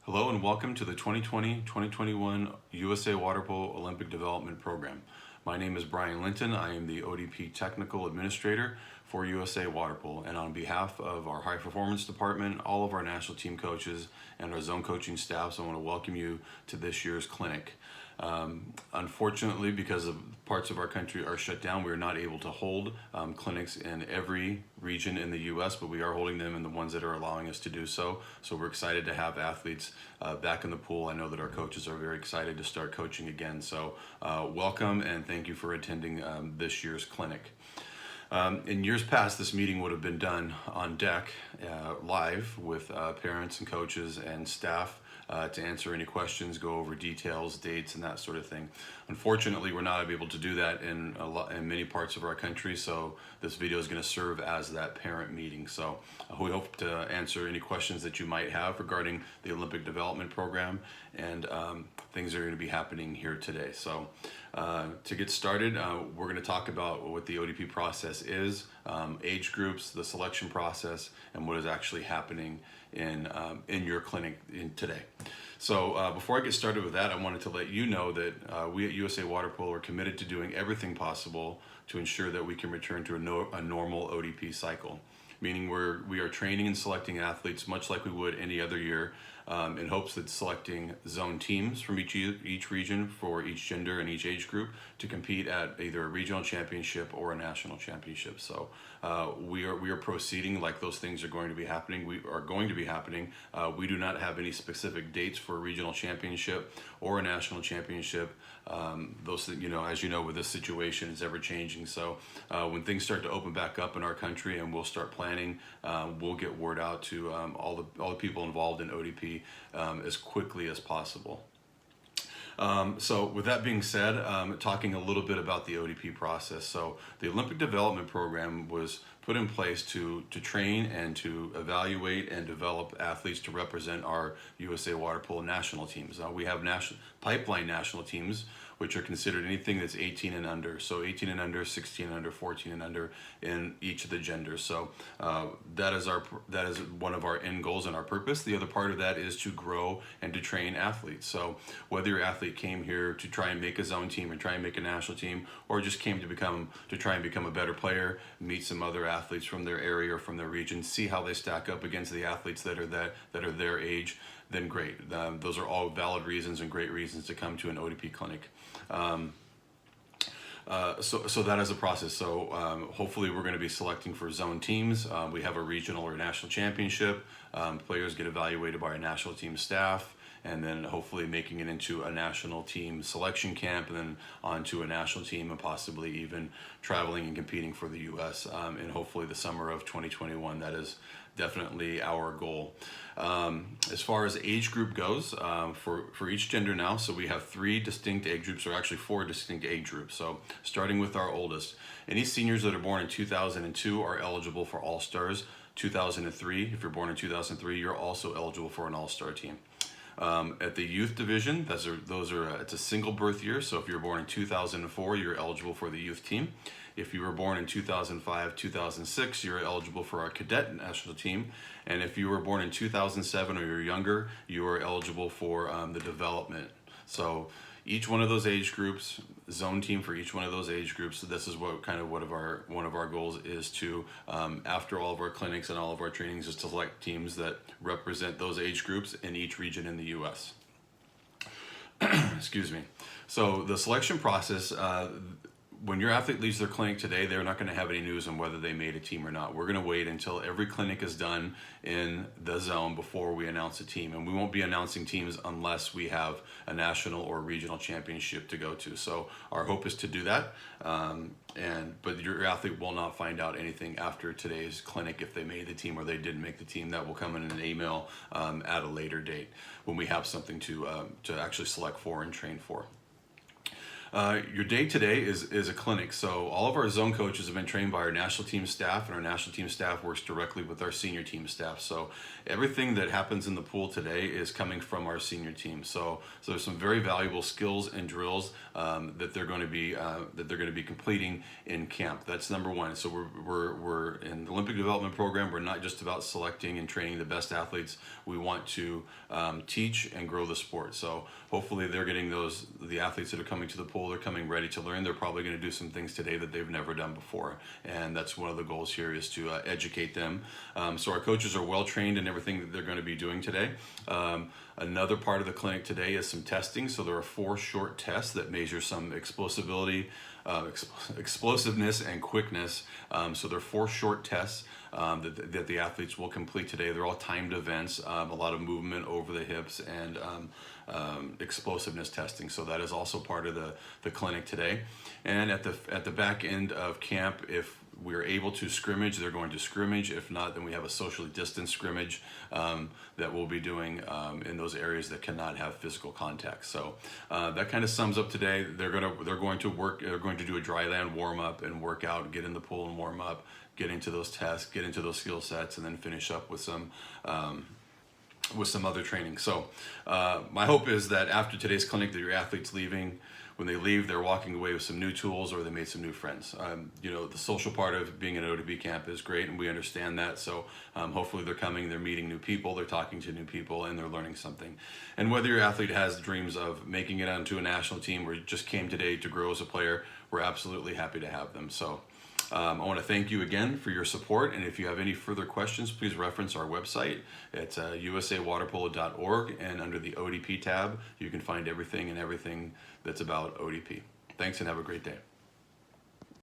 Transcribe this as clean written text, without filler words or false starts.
Hello and welcome to the 2020-2021 USA Water Polo Olympic Development Program. My name is Brian Linton. I am the ODP Technical Administrator for USA Water Polo, and on behalf of our High Performance Department, all of our national team coaches, and our zone coaching staffs, I want to welcome you to this year's clinic. Unfortunately, because of parts of our country are shut down, we are not able to hold clinics in every region in the U.S., but we are holding them in the ones that are allowing us to do so. So we're excited to have athletes back in the pool. I know that our coaches are very excited to start coaching again. So welcome and thank you for attending this year's clinic. In years past, this meeting would have been done on deck, live with parents and coaches and staff to answer any questions, go over details, dates, and that sort of thing. Unfortunately, we're not able to do that in many parts of our country, so this video is going to serve as that parent meeting. So we hope to answer any questions that you might have regarding the Olympic Development Program and things that are going to be happening here today. So to get started, we're going to talk about what the ODP process is, age groups, the selection process, and what is actually happening in your clinic today. So before I get started with that, I wanted to let you know that we at USA Water Polo are committed to doing everything possible to ensure that we can return to a normal ODP cycle, meaning we are training and selecting athletes much like we would any other year, in hopes that selecting zone teams from each region for each gender and each age group to compete at either a regional championship or a national championship. So we are proceeding like those things are going to be happening. We do not have any specific dates for a regional championship or a national championship. Those, as you know, with this situation, is ever changing. So when things start to open back up in our country and we'll start planning, we'll get word out to all the people involved in ODP as quickly as possible. So with that being said, talking a little bit about the ODP process. So the Olympic Development Program was put in place to train and to evaluate and develop athletes to represent our USA Water Polo national teams. We have pipeline national teams, which are considered anything that's 18 and under. So 18 and under, 16 and under, 14 and under in each of the genders. So that is one of our end goals and our purpose. The other part of that is to grow and to train athletes. So whether your athlete came here to try and make a zone team and try and make a national team, or just came to try and become a better player, meet some other athletes from their area or from their region, see how they stack up against the athletes that are their age, then great. Those are all valid reasons and great reasons to come to an ODP clinic. So that is a process. So hopefully we're going to be selecting for zone teams. We have a regional or national championship. Players get evaluated by our national team staff, and then hopefully making it into a national team selection camp, and then onto a national team, and possibly even traveling and competing for the U.S. In hopefully the summer of 2021. That is definitely our goal. As far as age group goes, for each gender now, so we have 3 distinct age groups, or actually 4 distinct age groups. So starting with our oldest, any seniors that are born in 2002 are eligible for All-Stars. 2003, if you're born in 2003, you're also eligible for an All-Star team. At the youth division, it's a single birth year. So if you're born in 2004, you're eligible for the youth team. If you were born in 2005, 2006, you're eligible for our cadet national team. And if you were born in 2007 or you're younger, you are eligible for the development. So each one of those age groups, zone team for each one of those age groups. So this is one of our goals is to, after all of our clinics and all of our trainings, is to select teams that represent those age groups in each region in the U.S. Excuse me. So the selection process, when your athlete leaves their clinic today, they're not going to have any news on whether they made a team or not. We're going to wait until every clinic is done in the zone before we announce a team. And we won't be announcing teams unless we have a national or regional championship to go to. So our hope is to do that. But your athlete will not find out anything after today's clinic if they made the team or they didn't make the team. That will come in an email at a later date when we have something to actually select for and train for. Your day today is a clinic. So all of our zone coaches have been trained by our national team staff, and our national team staff works directly with our senior team staff. So everything that happens in the pool today is coming from our senior team. So there's some very valuable skills and drills that they're going to be completing in camp. That's number one. So we're in the Olympic development program. We're not just about selecting and training the best athletes. We want to teach and grow the sport. So hopefully they're getting the athletes that are coming to the pool, they're coming ready to learn. They're probably going to do some things today that they've never done before. And that's one of the goals here, is to educate them. So our coaches are well trained in everything that they're going to be doing today. Another part of the clinic today is some testing. So there are 4 short tests that measure some explosiveness and quickness. So there are 4 short tests that the athletes will complete today. They're all timed events, a lot of movement over the hips, and explosiveness testing. So that is also part of the clinic today. And at the back end of camp, if we're able to scrimmage, they're going to scrimmage. If not, then we have a socially distanced scrimmage that we'll be doing in those areas that cannot have physical contact. So that kind of sums up today. They're going to do a dry land warm up and work out, get in the pool and warm up, get into those tests, get into those skill sets, and then finish up with some other training. So my hope is that after today's clinic, that your athletes when they leave, they're walking away with some new tools, or they made some new friends. The social part of being at an ODP camp is great, and we understand that. So hopefully they're coming, they're meeting new people, they're talking to new people, and they're learning something. And whether your athlete has dreams of making it onto a national team, or just came today to grow as a player, we're absolutely happy to have them. So I want to thank you again for your support, and if you have any further questions, please reference our website at usawaterpolo.org, and under the ODP tab, you can find everything that's about ODP. Thanks, and have a great day.